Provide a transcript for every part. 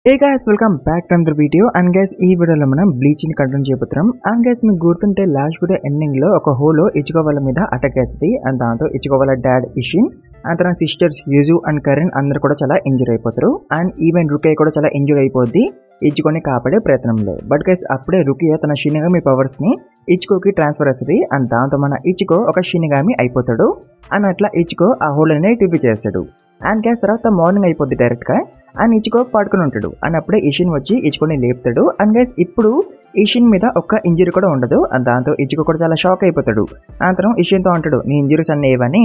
Hey guys, welcome back to another video. And guys, ఈ వీడియోలో మనం బ్లీచింగ్ కంటిన్యూ చేయబోతున్నాం. అండ్ గైస్ మీకు గుర్తుంటే లాస్ట్ వీడియో ఎండింగ్ లో ఒక హోలో ఇచిగో వాళ్ళ మీద అటాక్ చేస్తుంది. అండ్ దాంతో ఇచిగో వాళ్ళ డాడ్ ఇషిన్ అండ్ తన సిస్టర్స్ యూజు అండ్ కరెన్ అందరు కూడా చాలా ఇంజూర్ అయిపోతారు. అండ్ ఈవెన్ రుకే కూడా చాలా ఇంజూర్ అయిపోద్ది ఇచిగోని కాపాడే ప్రయత్నంలో. బట్ గైస్ అప్పుడే రుకియా తన షినిగామి పవర్స్ ని ఇచిగోకి ట్రాన్స్ఫర్ అవుతుంది. అండ్ దాంతో మన ఇచిగో ఒక షినిగామి అయిపోతాడు. అండ్ అట్లా ఇచిగో ఆ హోల్ అనేది టిపి చేస్తాడు. అండ్ గ్యాస్ తర్వాత మార్నింగ్ అయిపోద్ది డైరెక్ట్ గా. అండ్ ఇచిగో పడుకుని ఉంటాడు. అండ్ అప్పుడే ఇషిన్ వచ్చి ఇచిగోని లేపుతాడు. అండ్ గైస్ ఇప్పుడు ఇషిన్ మీద ఒక్క ఇంజరీ కూడా ఉండదు. అండ్ దాంతో ఇచిగో కూడా చాలా షాక్ అయిపోతాడు. అతను ఇషిన్ తో అంటాడు, నీ ఇంజరీస్ అన్నీ ఏవని.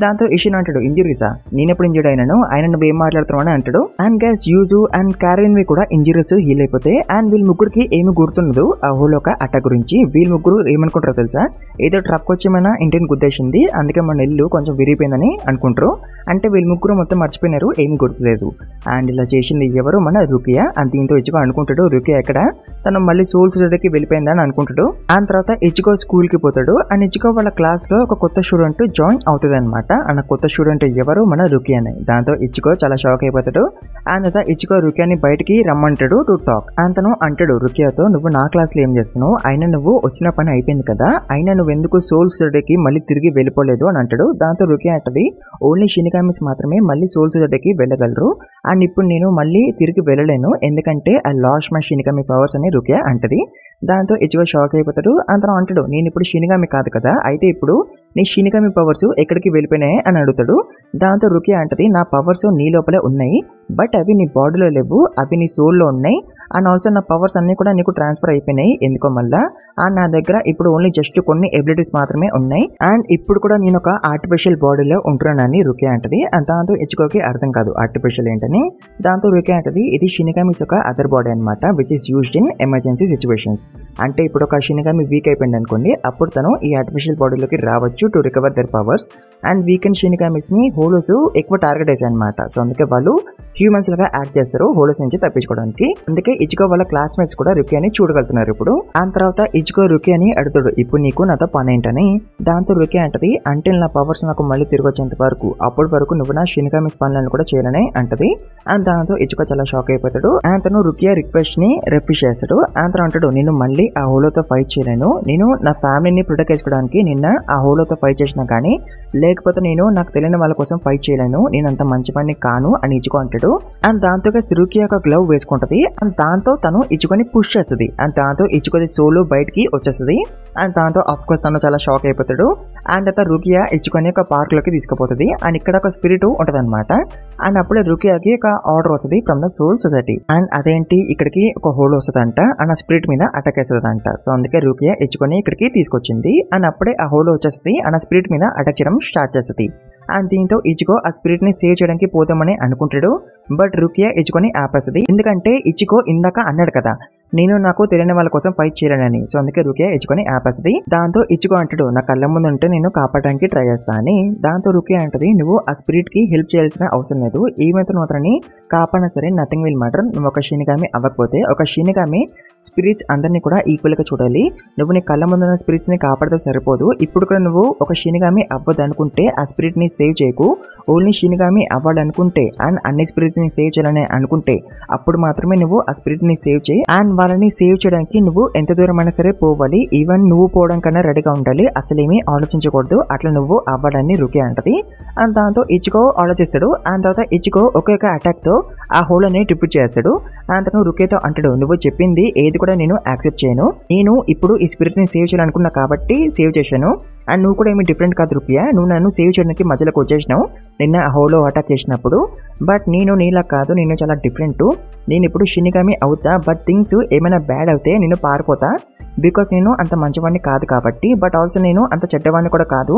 దాంతో ఇషిన్ అంటాడు, ఇంజరీసా, నేనెప్పుడు ఇంజర్డ్ అయినాను, ఆయన నువ్వు ఏం మాట్లాడుతున్నావు అని అంటాడు. And guys Yuzu and Karin వి కూడా ఇంజరీస్ హీల్ అయిపోతాయి. అండ్ వీళ్ళ ముగ్గురికి ఏమి గుర్తుండదు ఆ హోల్ ఒక అటాక్ గురించి. వీళ్ళ ముగ్గురు ఏమనుకుంటారో తెలుసా, ఏదో ట్రక్ వచ్చి మన ఇంటిని గుద్దేసింది, అందుకే మన ఇల్లు కొంచెం విరిగిపోయిందని అనుకుంటారు. అంటే వీళ్ళ ముగ్గురు మొత్తం మర్చిపోయినారు, ఏమి గుర్తులేదు. అండ్ ఇలా చేసింది ఎవరు, మన రుకియా. అండ్ దీంతో ఇచిగో అనుకుంటాడు రుకియా ఎక్కడ, తను మళ్ళీ సోల్స్ జోడికి వెళ్ళిపోయిందని అనుకుంటాడు. అండ్ తర్వాత ఇచిగో స్కూల్ కి పోతాడు. అండ్ ఇచిగో వాళ్ళ క్లాస్ లో ఒక కొత్త స్టూడెంట్ జాయిన్ అవుతుంది అనమాట. అండ్ కొత్త స్టూడెంట్ ఎవరు, మన రుకియానే. దాంతో ఇచిగో చాలా షాక్ అయిపోతాడు. అండ్ తర్వాత ఇచిగో రుకియాని బయటికి రమ్మంటాడు టు టాక్. అండ్ తను అంటాడు రుకియాతో, నువ్వు నా క్లాస్ లో ఏం చేస్తున్నావు, అయినా నువ్వు వచ్చిన పని అయిపోయింది కదా, అయినా నువ్వు ఎందుకు సోల్స్ జోడికి మళ్ళీ తిరిగి వెళ్ళిపోలేదు అని అంటాడు. దాంతో రుకియా అంటది, ఓన్లీ షినిగామిస్ మాత్రమే మళ్ళీ సోల్స్ జోడికి వెళ్ళగలరు. అండ్ ఇప్పుడు నేను మళ్ళీ తిరిగి వెళ్ళలేను, ఎందుకంటే I lost my shinigami powers అని రుకియా అంటది. దాంతో ఇచిగో షాక్ అయిపోతాడు. అతను అంటాడు, నేను ఇప్పుడు షినిగామి కాదు కదా, అయితే ఇప్పుడు నీ షినిగామి పవర్స్ ఎక్కడికి వెళ్ళిపోయినాయి అని అడుగుతాడు. దాంతో రుకియా అంటది, నా పవర్స్ నీ లోపలే ఉన్నాయి, బట్ అవి నీ బాడీలో లేవు, అవి నీ సోల్లో ఉన్నాయి. అండ్ ఆల్సో నా పవర్స్ అన్ని కూడా నీకు ట్రాన్స్ఫర్ అయిపోయినాయి ఎందుకో మళ్ళా. అండ్ నా దగ్గర ఇప్పుడు ఓన్లీ జస్ట్ కొన్ని ఎబిలిటీస్ మాత్రమే ఉన్నాయి. అండ్ ఇప్పుడు కూడా నేను ఒక ఆర్టిఫిషియల్ బాడీలో ఉంటున్నానని రుకియా అంటది. అండ్ దాంతో ఇచిగోకి అర్థం కాదు ఆర్టిఫిషియల్ ఏంటని. దాంతో రుకియా అంటది, ఇది షినిగామిస్ ఒక అదర్ బాడీ అనమాట, which is used in emergency situations. అంటే ఇప్పుడు ఒక షినిగామి వీక్ అయిపోయింది అనుకోండి, అప్పుడు తను ఈ ఆర్టిఫిషియల్ బాడీలోకి రావచ్చు to recover their powers. And weekend shinigamis ని హోలోస్ ఎక్కువ టార్గెట్ చేశాయి అనమాట. సో అందుకే వాళ్ళు హ్యూమన్స్ లాగా యాక్ట్ చేస్తారు హోలోస్ నుంచి తప్పించుకోవడానికి. అందుకే ఇచిగో వాళ్ళ క్లాస్మేట్స్ కూడా రుకియాని చూడగలుగుతున్నారు ఇప్పుడు. ఆ తర్వాత ఇచిగో రుకియాని అడుగుతాడు, ఇప్పుడు నీకు నాతో పని ఏంటని. దాంతో రుకియా అంటది, అంటే నా పవర్స్ నాకు మళ్ళీ తిరిగి వచ్చేంత వరకు, అప్పటి వరకు నువ్వు నా షినిగామిస్ పనులను కూడా చేయాలని అంటది. అండ్ దాంతో ఇచిగో చాలా షాక్ అయిపోతాడు. అతను రుకియా రిక్వెస్ట్ ని రిఫ్యూజ్ చేస్తాడు. అతను అంటాడు, నేను మళ్ళీ ఆ హోలోతో ఫైట్ చేయలేను, నేను నా ఫ్యామిలీని ప్రొటెక్ట్ చేసుకోవడానికి నిన్న ఆ హోలోతో ఫైట్ చేసినా కానీ, లేకపోతే నేను నాకు తెలియని వాళ్ళ కోసం ఫైట్ చేయలేను, నేను అంత మంచి పని కాను అని ఇచిగో అంటాడు. అండ్ దాంతో రుకియా ఒక గ్లవ్ వేసుకుంటది. అండ్ దాంతో తను ఇచిగోని పుష్ చేస్తుంది. అండ్ దాంతో ఇచిగోది సోలో బయటికి వచ్చేస్తుంది. అండ్ దాంతో ఆఫ్ కోర్స్ తను చాలా షాక్ అయిపోతాడు. అండ్ తర్వాత రుకియా ఇచిగోని ఒక పార్క్ లోకి తీసుకుపోతుంది. అండ్ ఇక్కడ ఒక స్పిరిట్ ఉంటది అనమాట. అండ్ అప్పుడే రుకియాకి ఒక ఆర్డర్ వస్తుంది from the Soul Society. And అదేంటి, ఇక్కడికి ఒక హోల్ వస్తుందంట, అండ్ ఆ స్పిరిట్ మీద అటాక్ వేస్తుందంట. సో అందుకే రుకియా ఇచిగోని ఇక్కడికి తీసుకొచ్చింది. అండ్ అప్పుడే ఆ హోల్ వచ్చేస్తుంది. అండ్ ఆ స్పిరిట్ మీద అటాక్ చేయడం స్టార్ట్ చేస్తుంది. అండ్ దీంతో ఇచిగో ఆ స్పిరిట్ ని సేవ్ చేయడానికి పోతామని అనుకుంటాడు. బట్ రుకియా ఇచిగోని ఆపేస్తుంది. ఎందుకంటే ఇచిగో ఇందాక అన్నాడు కదా, నేను నాకు తెలియని వాళ్ళ కోసం ఫైట్ చేయలేనని. సో అందుకే రుకియా ఇచిగోని ఆపేస్తుంది. దాంతో ఇచిగో అంటాడు, నా కళ్ళ ముందు ఉంటే నేను కాపాడడానికి ట్రై చేస్తా అని. దాంతో రుకియా అంటది, నువ్వు ఆ స్పిరిట్ కి హెల్ప్ చేయాల్సిన అవసరం లేదు, ఏమైతే నువ్వు అతన్ని కాపాడినా సరే నథింగ్ విల్ మ్యాటర్. నువ్వు ఒక షినిగామి అవ్వకపోతే, ఒక షినిగామి స్పిరిట్స్ అందరినీ కూడా ఈక్వల్ గా చూడాలి. నువ్వు నీ కళ్ళ ముందున్న స్పిరిట్స్ ని కాపాడితే సరిపోదు. ఇప్పుడు కూడా నువ్వు ఒక షినిగామి అవ్వదనుకుంటే ఆ స్పిరిట్ ని సేవ్ చేయకు. ఓన్లీ షినిగామి అవ్వాలనుకుంటే అండ్ అన్ని స్పిరిట్స్ ని సేవ్ చేయాలని అనుకుంటే అప్పుడు మాత్రమే నువ్వు ఆ స్పిరిట్ ని సేవ్ చేయి. అండ్ వాళ్ళని సేవ్ చేయడానికి నువ్వు ఎంత దూరం అయినా సరే పోవాలి. ఈవెన్ నువ్వు పోవడం కన్నా రెడీగా ఉండాలి, అసలేమీ ఆలోచించకూడదు. అట్లా నువ్వు అవ్వాలని రుకియా అంటది. అండ్ దాంతో ఇచిగో ఆలోచిస్తాడు. అండ్ తర్వాత ఇచిగో ఒకే అటాక్ తో ఆ హోల్ అని రిపీట్ చేస్తాడు. అండ్ తను రుకియాతో అంటాడు, నువ్వు చెప్పింది ఏది కూడా నేను యాక్సెప్ట్ చేయను, నేను ఇప్పుడు ఈ స్పిరిట్ ని సేవ్ చేయాలనుకున్నా కాబట్టి సేవ్ చేశాను. అండ్ నువ్వు కూడా ఏమి డిఫరెంట్ కాదు రుకియా, నువ్వు నన్ను సేవ్ చేయడానికి మధ్యలోకి వచ్చేసినావు నిన్న హోలో అటాక్ చేసినప్పుడు. బట్ నేను నీలా కాదు, నేను చాలా డిఫరెంట్. నేను ఇప్పుడు షినిగామి అవుతా, బట్ థింగ్స్ ఏమైనా బ్యాడ్ అవుతే నేను పారిపోతా, బికాస్ నేను అంత మంచివాడిని కాదు కాబట్టి. బట్ ఆల్సో నేను అంత చెడ్డవాడిని కూడా కాదు.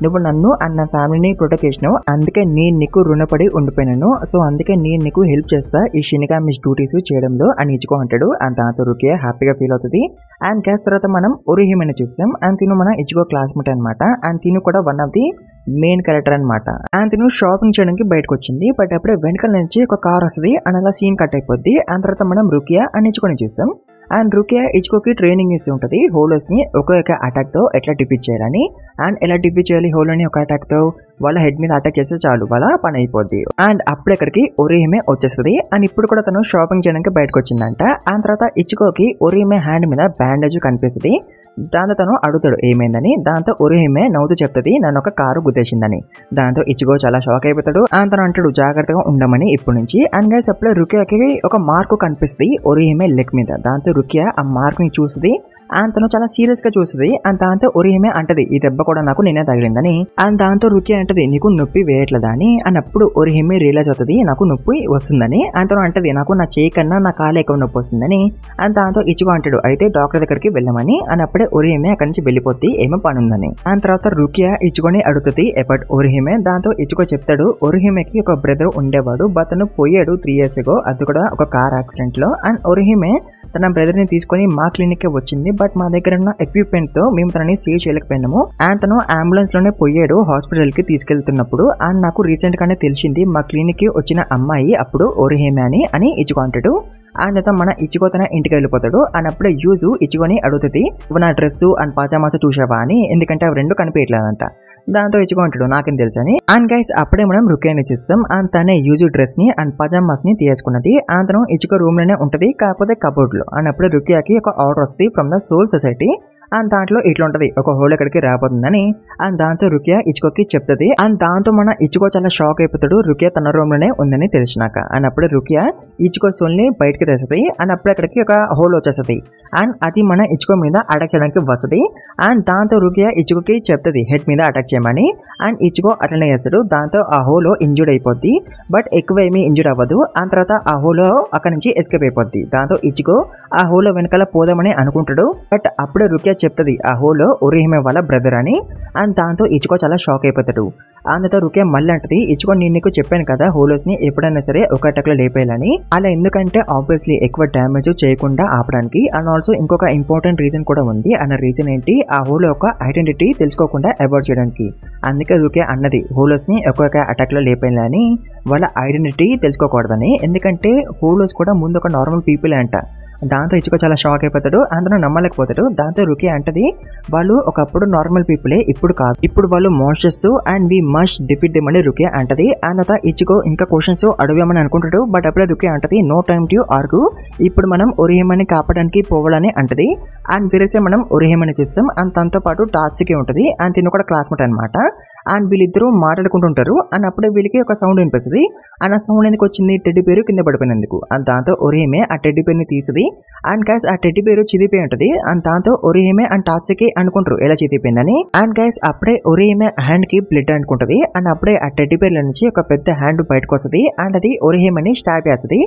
నువ్వు నన్ను అండ్ నా ఫ్యామిలీని ప్రొటెక్ట్ చేసినావు, అందుకే నేను నీకు రుణపడి ఉండిపోయినాను. సో అందుకే నేను నీకు హెల్ప్ చేస్తా ఈ షినిగామిస్ డ్యూటీస్ చేయడంలో అని ఇచిగో అంటాడు. అండ్ దాంతో రుకియా హ్యాపీగా ఫీల్ అవుతుంది. అండ్ గ్యాస్ తర్వాత మనం ఒరిహిమెని చూస్తాం. అండ్ తిను మన ఇచిగో క్లాస్మేట్ అనమాట. అండ్ తిను కూడా one of the main character అనమాట. అండ్ తిను షాపింగ్ చేయడానికి బయటకు వచ్చింది. బట్ అప్పుడే వెనకాల నుంచి ఒక కార్ వస్తుంది. అండ్ అలా సీన్ కట్ అయిపోద్ది. అండ్ తర్వాత మనం రుకియా అని ఇచిగోని చూస్తాం. అండ్ రుకియా ఇచ్చుకోకి ట్రైనింగ్ ఇస్తూ ఉంటుంది హోలోస్ ని ఒక్కొక్క అటాక్ తో ఎట్లా డిఫీట్ చేయాలని. అండ్ ఎలా డిఫీట్ చేయాలి హోలోని ఒక అటాక్ తో, వాళ్ళ హెడ్ మీద అటాక్ చేస్తే చాలు వాళ్ళ పని అయిపోద్ది. అండ్ అప్పుడు ఇక్కడికి ఒరిహిమే వచ్చేస్తుంది. అండ్ ఇప్పుడు కూడా తను షాపింగ్ చేయడానికి బయటకు వచ్చిందంట. ఆ తర్వాత ఇచ్చుకోకి ఒరిహిమే హ్యాండ్ మీద బ్యాండేజ్ కనిపిస్తుంది. దాంతో తను అడుగుతాడు ఏమైందని. దాంతో ఒరిహిమే నవ్వుతూ చెప్తుంది నన్ను ఒక కారు గుద్దేసిందని. దాంతో ఇచ్చుకో చాలా షాక్ అయిపోతాడు. తను అంటాడు జాగ్రత్తగా ఉండమని ఇప్పటి నుంచి. అండ్ గైస్ అప్పుడు రుకియాకి ఒక మార్కు కనిపిస్తుంది ఒరిహిమే లెగ్ మీద. దాంతో రుకియా ఆ మార్క్ ని చూస్తుంది. అండ్ తను చాలా సీరియస్ గా చూస్తుంది. అండ్ దాంతో ఒరిహిమే అంటది ఈ దెబ్బ కూడా నాకు నిన్నే తగిలిందని. అండ్ దాంతో రుకియా అంటది నీకు నొప్పి వేయట్లేదా అని. అన్నప్పుడు ఒరిహిమే రియలైజ్ అవుతుంది నాకు నొప్పి వస్తుందని. అండ్ తను అంటది నాకు నా చేయి కన్నా నా కాలు ఎక్కువ నొప్పి వస్తుందని. అండ్ దాంతో ఇచ్చుకో అంటాడు అయితే డాక్టర్ దగ్గరికి వెళ్ళమని. అని అప్పుడే ఒరిహిమే అక్కడి నుంచి వెళ్ళిపోద్ది ఏమో పని ఉందని. అండ్ తర్వాత రుకియా ఇచ్చుకొని అడుగుతుంది ఎబట్ ఒరిహిమే. దాంతో ఇచ్చుకో చెప్తాడు ఒరిహిమేకి ఒక బ్రదర్ ఉండేవాడు బట్ తను పోయాడు 3 years ago, అది కూడా ఒక కార్ యాక్సిడెంట్ లో. అండ్ ఒరిహిమే తన బ్రదర్ ని తీసుకొని మా క్లినిక్ కి వచ్చింది బట్ మా దగ్గర ఉన్న ఎక్విప్మెంట్ తో మేము తనని సేవ్ చేయలేకపోయినాము. అండ్ తను అంబులెన్స్ లోనే పోయాడు హాస్పిటల్ కి తీసుకెళ్తున్నప్పుడు. అండ్ నాకు రీసెంట్ గానే తెలిసింది మా క్లినిక్ కి వచ్చిన అమ్మాయి అప్పుడు ఒరిహిమే అని ఇచ్చుకో అంటాడు. అండ్ అయితే మన ఇచ్చుకో తన ఇంటికి వెళ్ళిపోతాడు. అండ్ అప్పుడే యూజు ఇచ్చుకొని అడుగుతుంది నా డ్రెస్ అండ్ పాజామాస్ చూసావా అని. ఎందుకంటే అవి రెండు కనిపించలేదంట. దాంతో ఇచ్చుకో అంటాడు నాకేం తెలుసు అని. అండ్ గైస్ అప్పుడే మనం రుకియాని చూస్తాం. అండ్ తనే యూజు డ్రెస్ ని అండ్ పజామాస్ ని తీసుకున్నది. అండ్ తను ఇచ్చుకో రూమ్ లోనే ఉంటది కాకపోతే కబోర్డ్ లో. అండ్ అప్పుడే రుకియాకి ఒక ఆర్డర్ వస్తుంది from the Soul Society. And దాంట్లో ఇట్లా ఉంటది ఒక హోల్ ఎక్కడికి రాబోతుందని. అండ్ దాంతో రుకియా ఇచ్చుకోకి చెప్తుంది. అండ్ దాంతో మన ఇచ్చుకో చాలా షాక్ అయిపోతాడు రుకియా తన రూమ్ లోనే ఉందని తెలిసినాక. అండ్ అప్పుడే రుకియా ఇచ్చుకో సోల్ ని బయటకి తెస్తుంది. అండ్ అప్పుడు అక్కడికి ఒక హోల్ వచ్చేస్తుంది. అండ్ అది మన ఇచ్చుకో మీద అటాక్ చేయడానికి వస్తుంది. అండ్ దాంతో రుకియా ఇచ్చుకోకి చెప్తుంది హెడ్ మీద అటాక్ చేయమని. అండ్ ఇచ్చుకో అట్లనే చేస్తాడు. దాంతో ఆ హోల్ ఇంజూర్డ్ అయిపోద్ది బట్ ఎక్కువ ఏమీ ఇంజూర్డ్ అవ్వదు. ఆ తర్వాత ఆ హోల్ అక్కడి నుంచి ఎస్కేప్ అయిపోద్ది. దాంతో ఇచ్చుకో ఆ హోల్ వెనకాల పోదామని అనుకుంటాడు. బట్ అప్పుడే రుకియా చెప్తుంది ఆ హోల్ ఒరిహిమే వాళ్ళ బ్రదర్ అని. అండ్ దాంతో ఇచ్చుకో చాలా షాక్ అయిపోతాడు. అందుతో రుకియా మళ్ళీ అంటది ఇచ్చుకో నేను నీకు చెప్పాను కదా హోలోస్ ని ఎప్పుడైనా సరే ఒక అటాక్ లో లేపేయాలని. అలా ఎందుకంటే ఆబ్వియస్లీ ఎక్కువ డ్యామేజ్ చేయకుండా ఆపడానికి. అండ్ ఆల్సో ఇంకొక ఇంపార్టెంట్ రీజన్ కూడా ఉంది. అన్న రీజన్ ఏంటి ఆ హోల్ యొక్క ఐడెంటిటీ తెలుసుకోకుండా అవాయిడ్ చేయడానికి. అందుకే రుకియా అన్నది హోలోస్ ని ఒక్కొక్క అటాక్ లో లేపేయాలని వాళ్ళ ఐడెంటిటీ తెలుసుకోకూడదని. ఎందుకంటే హోలోస్ కూడా ముందు ఒక నార్మల్ పీపుల్ అంట. దాంతో ఇచ్చుకో చాలా షాక్ అయిపోతాడు. అందులో నమ్మలేకపోతాడు. దాంతో రుకియా అంటది వాళ్ళు ఒకప్పుడు నార్మల్ పీపులే ఇప్పుడు కాదు, ఇప్పుడు వాళ్ళు monsters and we must defeat them అని రుకియా అంటది. అండ్ తర్వాత ఇచ్చుకో ఇంకా క్వశ్చన్స్ అడుగుదామని అనుకుంటాడు. బట్ అప్పుడే రుకియా అంటది నో టైమ్ టు ఆర్గ్యూ, ఇప్పుడు మనం ఒరిహిమని కాపాడడానికి పోవాలని అంటది. అండ్ వేరేసే మనం ఒరిహిమని చూస్తాం. అండ్ తనతో పాటు టాచ్కి ఉంటుంది. అండ్ తిను కూడా క్లాస్మేట్ అనమాట. అండ్ వీళ్ళిద్దరూ మాట్లాడుకుంటుంటారు. అండ్ అప్పుడే వీళ్ళకి ఒక సౌండ్ వినిపిస్తుంది. అండ్ ఆ సౌండ్ ఎందుకు వచ్చింది టెడ్డీ పేరు కింద పడిపోయినందుకు. అండ్ దాంతో ఒరిహిమే ఆ టెడ్డీ పేరుని తీసింది. అండ్ గైస్ ఆ టెడ్డీ పేరు చిదిపోయి ఉంటుంది. అండ్ దాంతో ఒరిహిమే అండ్ టాచ్కి అనుకుంటారు ఎలా చిదిపోయిందని. అండ్ గైస్ అప్పుడే ఒరిహిమే హ్యాండ్ కి బ్లడ్ అనుకుంటది. అండ్ అప్పుడే ఆ టెడ్డీ పేర్ల నుంచి ఒక పెద్ద హ్యాండ్ బయటకు వస్తుంది. అండ్ అది ఒరిహిమని స్టాప్ చేస్తుంది.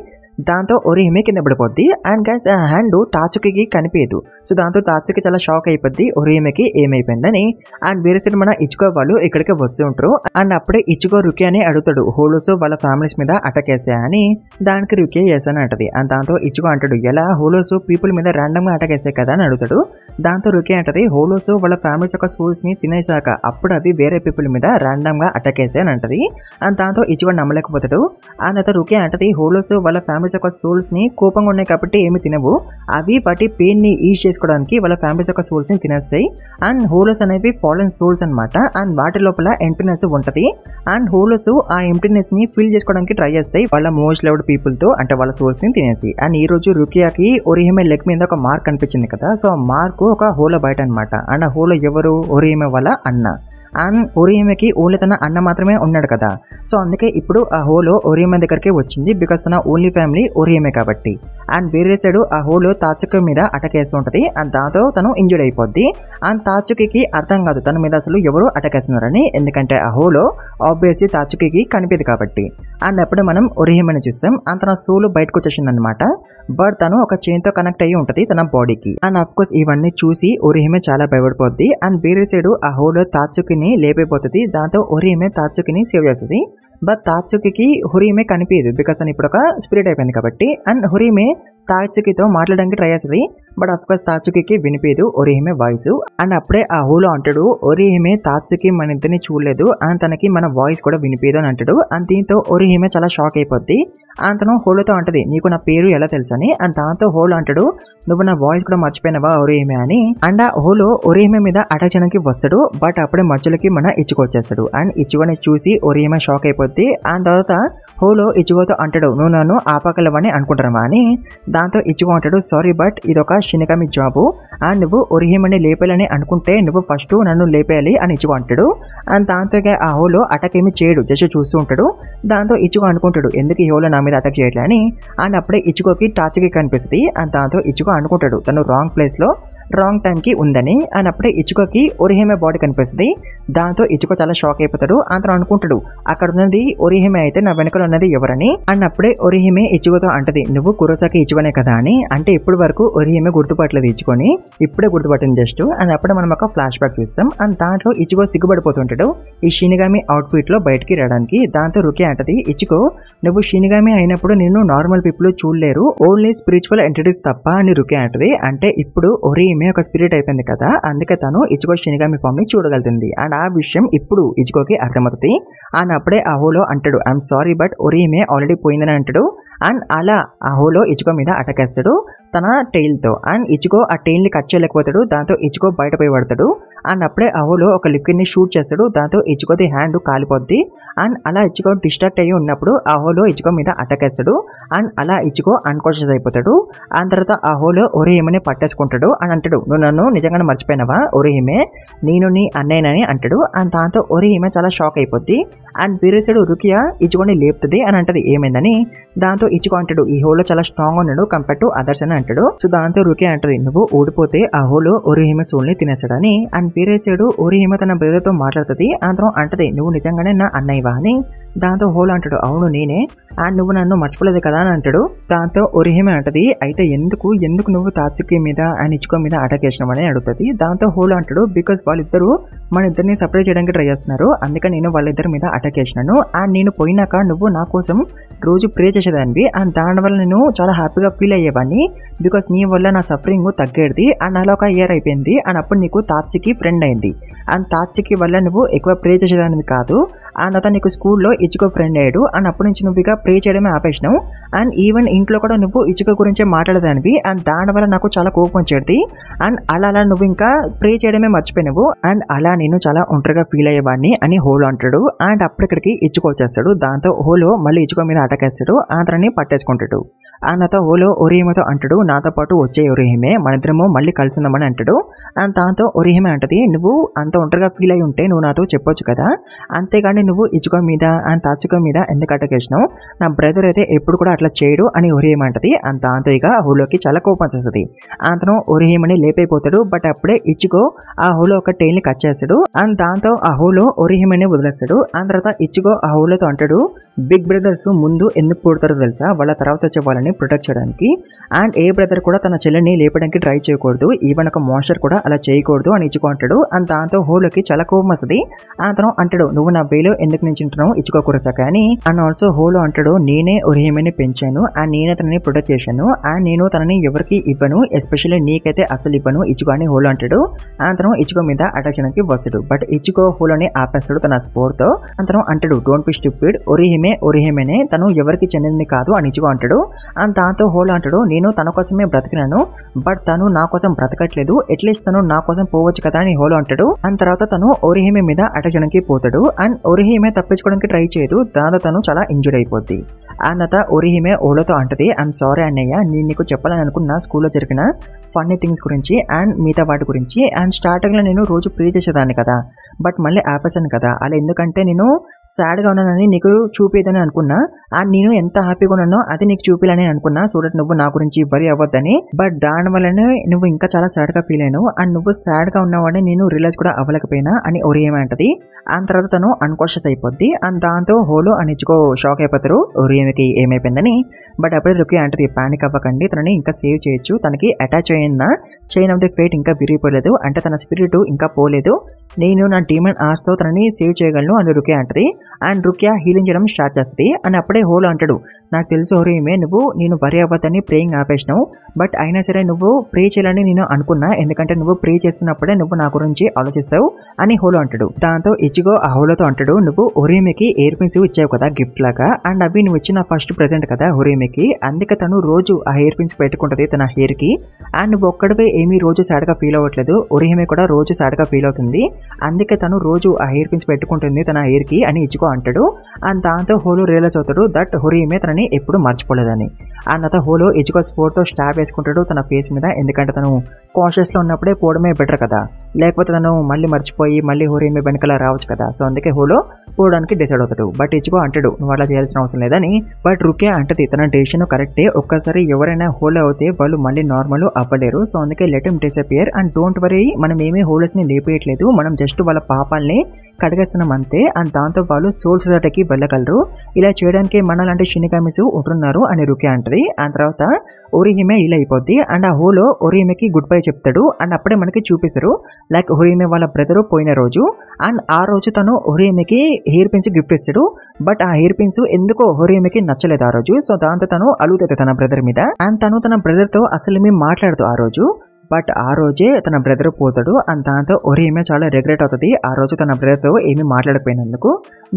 దాంతో ఒరిహిమే కింద పడిపోద్ది. అండ్ గైస్ ఆ హ్యాండ్ టాచుకి కనిపించదు. సో దాంతో టాచుకి చాలా షాక్ అయిపోద్ది ఒరిహిమేకి ఏమైపోయిందని. అండ్ వేరే సైడ్ మన ఇచ్చుకో వాళ్ళు ఇక్కడికి వస్తూ ఉంటారు. అండ్ అప్పుడే ఇచ్చుకో రుకియాని అడుగుతాడు హోలోస్ వాళ్ళ ఫ్యామిలీస్ మీద అటాక్ చేసాయని. దానికి రుకియా చేశాను అంటది. అండ్ దాంతో ఇచ్చుకో అంటాడు ఎలా హోలోస్ పీపుల్ మీద ర్యాండమ్ గా అటాక్ చేసాయి కదా అని అడుగుతాడు. దాంతో రుకియా అంటది హోలోస్ వాళ్ళ ఫ్యామిలీస్ యొక్క సోల్స్ ని తినేసాక అప్పుడు అవి వేరే పీపుల్ మీద ర్యాండమ్ గా అటాక్ చేసాయని అంటది. అండ్ దాంతో ఇచ్చుకో నమ్మలేకపోతాడు. అండ్ తర్వాత రుకియా అంటది హోలోస్ వాళ్ళ ఫ్యామిలీస్ యొక్క సోల్స్ ని కోపంగా ఉన్నాయి కాబట్టి ఏమి తినవు, అవి వాటి పెయిన్ ని ఈజ్ చేసుకోవడానికి వాళ్ళ ఫ్యామిలీస్ యొక్క సోల్స్ ని తినేస్తాయి. అండ్ హోలోస్ అనేవి ఫాలెన్ సోల్స్ అనమాట. అండ్ వాటి లోపల ఎంప్టీనెస్ ఉంటది. అండ్ హోలోస్ ఆ ఎంప్టీనెస్ ని ఫిల్ చేసుకోవడానికి ట్రై చేస్తాయి వాళ్ళ మోస్ట్ లవ్డ్ పీపుల్ తో, అంటే వాళ్ళ సోల్స్ ని తినేసి. అండ్ ఈ రోజు రుకియాకి ఒరిహిమే లెగ్ మీద ఒక మార్క్ కనిపించింది కదా. సో ఆ మార్క్ ఒక హోలో బయట అనమాట. అండ్ ఆ హోలో ఎవరు ఒరిహిమే వాళ్ళ అన్న. అండ్ ఒరిహిమేకి ఓన్లీ తన అన్న మాత్రమే ఉన్నాడు కదా. సో అందుకే ఇప్పుడు ఆ హోలో ఒరిహిమే దగ్గరికి వచ్చింది బికాస్ తన ఓన్లీ ఫ్యామిలీ ఒరిహిమే కాబట్టి. అండ్ వేరే సైడ్ ఆ హోలో తాచుకి మీద అటాక్ వేసి ఉంటుంది. అండ్ దాంతో తను ఇంజూర్డ్ అయిపోద్ది. అండ్ తాచుకి అర్థం కాదు తన మీద అసలు ఎవరు అటాక్ వేస్తున్నారని. ఎందుకంటే ఆ హోలో ఆబ్వియస్లీ తాచుకి కనిపించదు కాబట్టి. అండ్ అప్పుడు మనం ఒరిహిమేని చూస్తాం. అండ్ తన సోల్ బయటకు వచ్చేసింది అనమాట. బట్ తను ఒక చైన్ తో కనెక్ట్ అయ్యి ఉంటది తన బాడీకి. అండ్ అఫ్ కోర్స్ ఇవన్నీ చూసి ఒరిహిమే చాలా భయపడిపోద్ది. అండ్ వేరే సైడ్ ఆ హోలో తాచుకిని లేపైపోతుంది. దాంతో ఒరిహిమే తాచుకిని సేవ్ చేస్తుంది. బట్ తాచుకి ఒరిహిమే కనిపించదు బికాస్ తను ఇప్పుడు ఒక స్పిరిట్ అయిపోయింది కాబట్టి. అండ్ ఒరిహిమే తాచుకితో మాట్లాడడానికి ట్రై చేస్తుంది. బట్ అఫ్ కోర్స్ తాచుకి వినిపించదు ఒరిహిమే వాయిస్. అండ్ అప్పుడే ఆ హోలో అంటాడు ఒరిహిమే తాచుకి మన ఇద్దరిని చూడలేదు అండ్ తనకి మన వాయిస్ కూడా వినిపించదు అని అంటాడు. అండ్ దీంతో ఒరిహిమే చాలా షాక్ అయిపోద్ది. అంతను హోలోతో అంటది నీకు నా పేరు ఎలా తెలుసని. అండ్ దాంతో హోలో అంటాడు నువ్వు నా వాయిస్ కూడా మర్చిపోయినవా ఒరిహిమే అని. అండ్ ఆ హోలో ఒరిహిమే మీద అటాక్ చేయడానికి వస్తాడు. బట్ అప్పుడే మధ్యలోకి మన ఇచ్చుకో వచ్చేస్తాడు. అండ్ ఇచ్చుకోని చూసి ఒరిహిమే షాక్ అయిపోద్ది. అండ్ తర్వాత హోలో ఇచ్చుకోతో అంటాడు నువ్వు నన్ను ఆపగలవని అనుకుంటున్నావా అని. దాంతో ఇచ్చుకో అంటాడు సారీ బట్ ఇదొక షినిగామి జాబు అండ్ నువ్వు ఒరిహిమని లేపేయాలని అనుకుంటే నువ్వు ఫస్ట్ నన్ను లేపేయాలి అని ఇచ్చుకో అంటాడు. అండ్ దాంతో ఆ హోలో అటాక్ ఏమి చేయడు, జస్ట్ చూస్తూ ఉంటాడు. దాంతో ఇచ్చుకో అనుకుంటాడు ఎందుకు ఈ హోలో నా మీద అటాక్ చేయట్లే అని. అండ్ అప్పుడే ఇచ్చుకోకి టార్చ్కి కనిపిస్తుంది. అండ్ దాంతో ఇచ్చుకో అనుకుంటాడు తను రాంగ్ ప్లేస్లో రాంగ్ టైంకి ఉందని. అండ్ అప్పుడే ఇచ్చుకోకి ఒరిహిమే బాడీ కనిపిస్తుంది. దాంతో ఇచ్చుకో చాలా షాక్ అయిపోతాడు. అతను అనుకుంటాడు అక్కడ ఉన్నది ఒరిహిమే అయితే నా వెనకలో ఉన్నది ఎవరని. అండ్ అప్పుడే ఒరిహిమే ఇచ్చుకోతో అంటది నువ్వు కురోసాకి ఇచ్చుకోనే కదా అని. అంటే ఇప్పటి వరకు ఒరిహిమే గుర్తుపట్టలేదు ఇచ్చుకొని, ఇప్పుడే గుర్తుపట్టింది జస్ట్. అండ్ అప్పుడే మనం ఒక ఫ్లాష్ బ్యాక్ చూస్తాం. అండ్ దాంట్లో ఇచ్చుకో సిగ్గుపడిపోతుంటాడు ఈ షినిగామి అవుట్ఫిట్ లో బయటికి రావడానికి. దాంతో రుకే అంటది ఇచ్చుకో నువ్వు షినిగామి అయినప్పుడు నిన్ను నార్మల్ పీపుల్ చూడలేరు, ఓన్లీ స్పిరిచువల్ ఎంటిటీస్ తప్ప అని రుకే అంటది. అంటే ఇప్పుడు ఒరిహిమే ఒక స్పిరిట్ అయిపోయింది కదా, అందుకే తను ఇచ్చుకో షినిగామి ఫామ్ ని చూడగలుగుతుంది. అండ్ ఆ విషయం ఇప్పుడు ఇచ్చుకోకి అర్థమవుతుంది. అండ్ అప్పుడే ఆ హోలో అంటాడు I'm sorry but Orihime already పోయిందని అంటాడు. అండ్ అలా ఆ హోలో ఇచ్చుకో మీద అటాక్ వేస్తాడు తన టైల్ తో. అండ్ ఇచ్చుకో ఆ టైల్ ని కట్ చేయలేకపోతాడు. దాంతో ఇచ్చుకో బయట పోయి పడతాడు. అండ్ అప్పుడే ఆ హోలో ఒక లిక్విడ్ ని షూట్ చేస్తాడు. దాంతో ఇచ్చుకోది హ్యాండ్ కాలిపోద్ది. అండ్ అలా ఇచ్చుకో డిస్ట్రాక్ట్ అయ్యి ఉన్నప్పుడు ఆ హోలో ఇచ్చుకో మీద అటాక్ వేస్తాడు. అండ్ అలా ఇచ్చుకో అన్కాన్షియస్ అయిపోతాడు. ఆ తర్వాత ఆ హోలో ఒరిహిమేని పట్టేసుకుంటాడు అని అంటాడు నువ్వు నన్ను నిజంగానే మర్చిపోయినావా ఒరిహిమే, నేను నీ అన్నయ్యనని అంటాడు. అండ్ దాంతో ఒరిహిమే చాలా షాక్ అయిపోద్ది. అండ్ వేరే సైడ్ రుకియా ఇచ్చుకోని లేపుతుంది అని అంటది ఏమైందని. దాంతో ఇచ్చుకో అంటాడు ఈ హోలో చాలా స్ట్రాంగ్ ఉన్నాడు కంపేర్ టు అదర్స్ అని అంటాడు. సో దాంతో రుకియా అంటది నువ్వు ఓడిపోతే ఆ హోలో ఒరిహిమే సోల్ ని తినేస్తాడని. అండ్ వేరే సైడ్ ఒరిహిమే తన బ్రదర్ తో మాట్లాడుతుంది. అంతరం అంటది నువ్వు నిజంగానే నా అన్నయ్యవా అని. దాంతో హోలో అంటాడు అవును నేనే, అండ్ నువ్వు నన్ను మర్చిపోలేదు కదా అని అంటాడు. దాంతో ఒరిహిమే అంటది అయితే ఎందుకు నువ్వు తాత్సుకి మీద అండ్ ఇచ్చుకో మీద అటాక్ చేసినావని అడుగుతుంది. దాంతో హోలో అంటాడు బికాస్ వాళ్ళిద్దరు మన ఇద్దరిని సపరేట్ చేయడానికి ట్రై చేస్తున్నారు, అందుకే నేను వాళ్ళిద్దరి మీద అటాక్ చేసినాను. అండ్ నేను పోయినాక నువ్వు నా కోసం రోజు ప్రే చేసేదానివి అండ్ దానివల్ల నేను చాలా హ్యాపీగా ఫీల్ అయ్యేవాడిని బికాస్ నీ వల్ల నా సఫరింగ్ తగ్గేది. అండ్ అలా ఒక ఇయర్ అయిపోయింది. అండ్ అప్పుడు నీకు తాత్సుకి ఫ్రెండ్ అయింది. అండ్ తాత్సుకి వల్ల నువ్వు ఎక్కువ ప్రే చేసేదానివి కాదు. అండ్ అతను నీకు స్కూల్లో ఇచ్చుకో ఫ్రెండ్ అయ్యాడు. అండ్ అప్పటి నుంచి నువ్వు ఇక ప్రే చేయడమే ఆపేసినావు. అండ్ ఈవెన్ ఇంట్లో కూడా నువ్వు ఇచ్చుకో గురించే మాట్లాడేదానివి. అండ్ దానివల్ల నాకు చాలా కోపం వచ్చేది. అండ్ అలా నువ్వు ఇంకా ప్రే చేయడమే మర్చిపోయినావు. అండ్ అలా నేను చాలా ఒంటరిగా ఫీల్ అయ్యేవాడిని అని హోలో అంటాడు. అండ్ అప్పటిక్కడికి ఇచ్చుకో వచ్చేస్తాడు. దాంతో హోలో మళ్ళీ ఇచ్చుకో మీద అటాక్ వేస్తాడు. అతన్ని పట్టేసుకుంటాడు. అండ్ నాతో హోలో ఒరిహిమేతో అంటాడు నాతో పాటు వచ్చే ఒరిహిమే మనిద్దరము మళ్ళీ కలిసిందామని అంటాడు. అండ్ దాంతో ఒరిహిమే అంటది నువ్వు అంత ఒంటరిగా ఫీల్ అయి ఉంటే నువ్వు నాతో చెప్పొచ్చు కదా, అంతేగాని నువ్వు ఇచ్చుకో మీద అండ్ తాచుకో మీద ఎందుకు అటాక్ చేసినావు, నా బ్రదర్ అయితే ఎప్పుడు కూడా అట్లా చేయడు అని ఒరిహిమే అంటది. అండ్ దాంతో ఇక హోలోకి చాలా కోపం వచ్చేస్తుంది. అతను ఒరిహిమని లేపైపోతాడు. బట్ అప్పుడే ఇచ్చుకో ఆ హోలో ఒక టైల్ ని కట్ చేస్తాడు. అండ్ దాంతో ఆ హోలో ఒరిహిమని వదిలేస్తాడు. ఆ తర్వాత ఇచ్చుకో ఆ హోలోతో అంటాడు బిగ్ బ్రదర్స్ ముందు ఎందుకు పుడతారో తెలుసా, వాళ్ళ తర్వాత వచ్చే వాళ్ళని ప్రొటెక్ట్ చేయడానికి. అండ్ ఏ బ్రదర్ కూడా తన చెల్లెని లేపడానికి ట్రై చేయకూడదు, ఈవెన్ ఒక మాన్స్టర్ కూడా అలా చేయకూడదు అని ఇచ్చుకో అంటాడు. అండ్ దాంతో హోలోకి చాలా కోపం వస్తుంది. అతను అంటాడు నువ్వు నా బేలో ఎందుకు నించుంటున్నావు ఇచ్చుకో కురసాక అని. అండ్ ఆల్సో హోలో అంటాడు నేనే ఒరిహిమేని పెంచాను అండ్ నేనే తనని ప్రొటెక్ట్ చేశాను అండ్ నేను తనని ఎవరికి ఇవ్వను, ఎస్పెషల్లీ నీకైతే అసలు ఇవ్వను ఇచ్చుకో అని హోలో అంటాడు. అతను ఇచ్చుకో మీద అటాక్ చేయడానికి వస్తాడు. బట్ ఇచ్చుకో హోలోని ఆపేస్తాడు తన స్పోర్ తో. అతను అంటాడు డోంట్ బి స్టూపిడ్, ఒరిహిమేనే తను ఎవరికి చెందింది కాదు అని ఇచ్చుకో అంటాడు. అండ్ దాంతో హోలో అంటాడు నేను తన కోసమే బ్రతికినాను బట్ తను నా కోసం బ్రతకట్లేదు, అట్లీస్ట్ తను నా కోసం పోవచ్చు కదా అని హోలో అంటాడు. అండ్ తర్వాత తను ఒరిహిమే మీద అటాక్ చేయడానికి పోతాడు. అండ్ ఒరిహిమే తప్పించుకోవడానికి ట్రై చేయదు. దాంతో తను చాలా ఇంజూర్డ్ అయిపోద్ది. అండ్ తర్వాత ఒరిహిమే హోలోతో అంటది ఐఎమ్ సారీ అన్నయ్య, నేను నీకు చెప్పాలని అనుకున్నా స్కూల్లో జరిగిన ఫన్నీ థింగ్స్ గురించి అండ్ మిగతా వాటి గురించి. అండ్ స్టార్టింగ్ లో నేను రోజు ప్రే చేసేదాన్ని కదా బట్ మళ్ళీ ఆపేసాను కదా, అలా ఎందుకంటే నేను సాడ్గా ఉన్నానని నీకు చూపేదని అనుకున్నా అండ్ నేను ఎంత హ్యాపీగా ఉన్నానో అది నీకు చూపించాలని అనుకున్నా సో దట్ నువ్వు నా గురించి వరి అవ్వద్దని. బట్ దాని వల్లనే నువ్వు ఇంకా చాలా సాడ్ గా ఫీల్ అయినావు అండ్ నువ్వు సాడ్ గా ఉన్నావని నేను రిలైజ్ కూడా అవ్వలేకపోయినా అని ఒరిహిమే అంటది. అండ్ తర్వాత తను అన్కాన్షియస్ అయిపోద్ది. అండ్ దాంతో హోలో అని ఇచ్చుకో షాక్ అయిపోతారు ఒరిహిమేకి ఏమైపోయిందని. బట్ అప్పుడే రుకి అంటది పానిక్ అవ్వకండి, తనని ఇంకా సేవ్ చేయొచ్చు, తనకి అటాచ్ అయిన చైన్ ఆఫ్ ది ఫేట్ ఇంకా విరిగిపోలేదు, అంటే తన స్పిరిట్ ఇంకా పోలేదు, నేను నా డీమన్ ఆర్ట్స్ తో తనని సేవ్ చేయగలను అని రుకి అంటది. అండ్ రుకియా హీలింగ్ చేయడం స్టార్ట్ చేస్తుంది. అండ్ అప్పుడే హోలో అంటాడు, నాకు తెలుసు హొరీమే నువ్వు నేను వరి అవ్వద్దని ప్రేయింగ్ ఆపేసినావు, బట్ అయినా సరే నువ్వు ప్రే చేయాలని నేను అనుకున్నా, ఎందుకంటే నువ్వు ప్రే చేస్తున్నప్పుడే నువ్వు నా గురించి ఆలోచిస్తావు అని హోలో అంటాడు. దాంతో ఇచిగో ఆ హోలోతో అంటాడు, నువ్వు హొరీమేకి ఇయర్ పిన్స్ ఇచ్చావు కదా గిఫ్ట్ లాగా, అండ్ అవి నువ్వు ఇచ్చిన ఫస్ట్ ప్రెజెంట్ కదా హొరీమేకి, అందుకే తను రోజు ఆ హెయిర్ పిన్స్ పెట్టుకుంటది తన హెయిర్ కి. అండ్ నువ్వు ఒక్కడిపై ఏమీ రోజు సాడ్ గా ఫీల్ అవ్వట్లేదు, హొరీమే కూడా రోజు సాడ్ గా ఫీల్ అవుతుంది, అందుకే తను రోజు ఆ హెయిర్ పిన్స్ పెట్టుకుంటుంది తన హెయిర్ కి అని ఇచిగో అంటాడు. అండ్ దాంతో హోలో రియలైజ్ అవుతాడు దట్ హొరీమే తనని ఎప్పుడు మర్చిపోలేదని. అండ్ తర్వాత హోలో ఇచిగో స్పోర్ట్ తో స్టాబ్ వేసుకుంటాడు తన ఫేస్ మీద, ఎందుకంటే తను కాన్షియస్ లో ఉన్నప్పుడే పోవడమే బెటర్ కదా, లేకపోతే తను మళ్ళీ మర్చిపోయి మళ్ళీ హొరీమే వెనకాల రావచ్చు కదా. సో అందుకే హోలో పోవడానికి డిసైడ్ అవుతాడు. బట్ ఇచిగో అంటాడు నువ్వు అలా చేయాల్సిన అవసరం లేదని. బట్ రుకియా అంటది తన డెసిషన్ కరెక్టే, ఒక్కసారి ఎవరైనా హోలో అవుతే వాళ్ళు మళ్ళీ నార్మల్ అవ్వలేరు, సో అందుకే let him disappear and don't worry, మనం ఏమీ హోలోస్ ని లేపేయట్లేదు, మనం జస్ట్ వాళ్ళ పాపాలని కడిగేస్తున్నాం అంతే, అండ్ దాంతో వాళ్ళు సోల్ సొసైటీకి వెళ్ళగలరు, ఇలా చేయడానికి మన లాంటి షినిగామిస్ ఉంటున్నారు అని రుకియా అంటది. ఆ తర్వాత హొరీమే ఇలా అయిపోద్ది అండ్ ఆ హోలో హొరీమేకి గుడ్ బై చెప్తాడు. అండ్ అప్పుడే మనకి చూపిస్తారు లైక్ హొరీమే వాళ్ళ బ్రదర్ పోయిన రోజు, అండ్ ఆ రోజు తను హొరీమేకి హెయిర్ పిన్స్ గిఫ్ట్ ఇస్తాడు, బట్ ఆ హెయిర్ పిన్స్ ఎందుకో హొరీమేకి నచ్చలేదు ఆ రోజు. సో దాంతో తను అలుగుతుంది తన బ్రదర్ మీద, అండ్ తను తన బ్రదర్ తో అసలు మేము మాట్లాడదు ఆ రోజు, బట్ ఆ రోజే తన బ్రదర్ పోతాడు. అండ్ దాంతో హొరీమే చాలా రిగ్రెట్ అవుతుంది ఆ రోజు తన బ్రదర్తో ఏమీ మాట్లాడకపోయినందుకు.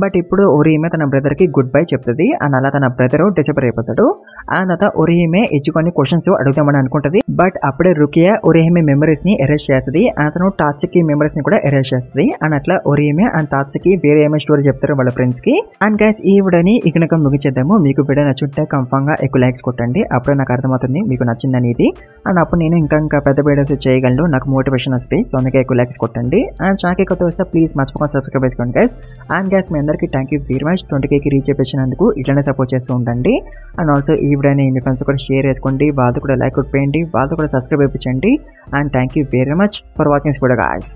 బట్ ఇప్పుడు హొరీమే తన బ్రదర్కి గుడ్ బై చెప్తుంది, అండ్ అలా తన బ్రదర్ డిసపర్ అయిపోతాడు. అండ్ తర్వాత హొరీమే ఇచ్చుకొని క్వశ్చన్స్ అడుగుదామని అనుకుంటుంది, బట్ అప్పుడే రుకియా హొరీమే మెమరీస్ ని ఎరేజ్ చేస్తుంది, అతను టాత్సుకి మెమరీస్ ని కూడా ఎరేజ్ చేస్తుంది. అండ్ అట్లా హొరీమే అండ్ టాత్సుకి వేరే ఏమైనా స్టోరీ చెప్తారు వాళ్ళ ఫ్రెండ్స్ కి. అండ్ గైస్ ఈ వీడియోని ఇక్కడ ముగించేద్దాము. మీకు వీడియో నచ్చుంటే కన్ఫర్మ్ గా ఎక్కువ లైక్స్ కొట్టండి, అప్పుడే నాకు అర్థమవుతుంది మీకు నచ్చిందని ఇది, అండ్ అప్పుడు నేను ఇంకా పెద్ద వీడియోస్ చేయగలను, నాకు మోటివేషన్ వస్తుంది. సో అందుకే ఎక్కువ లైక్స్ కొట్టండి. అండ్ ఛానల్కి కొత్త వస్తే ప్లీజ్ మర్చిపోకుండా సబ్స్క్రైబ్ చేసుకోండి గైస్. అండ్ గైస్ మీ అందరికీ thank you very much, 20K reach చేపించినందుకు ఇట్లానే సపోర్ట్ చేస్తూ ఉండండి. అండ్ ఆల్సో ఈ వీడియోని మీ ఫ్రెండ్స్ కూడా షేర్ చేసుకోండి, వాళ్ళతో కూడా లైక్ కొట్టేయండి, వాళ్ళతో కూడా సబ్స్క్రైబ్ చేయించండి. And thank you very much for watching this video guys.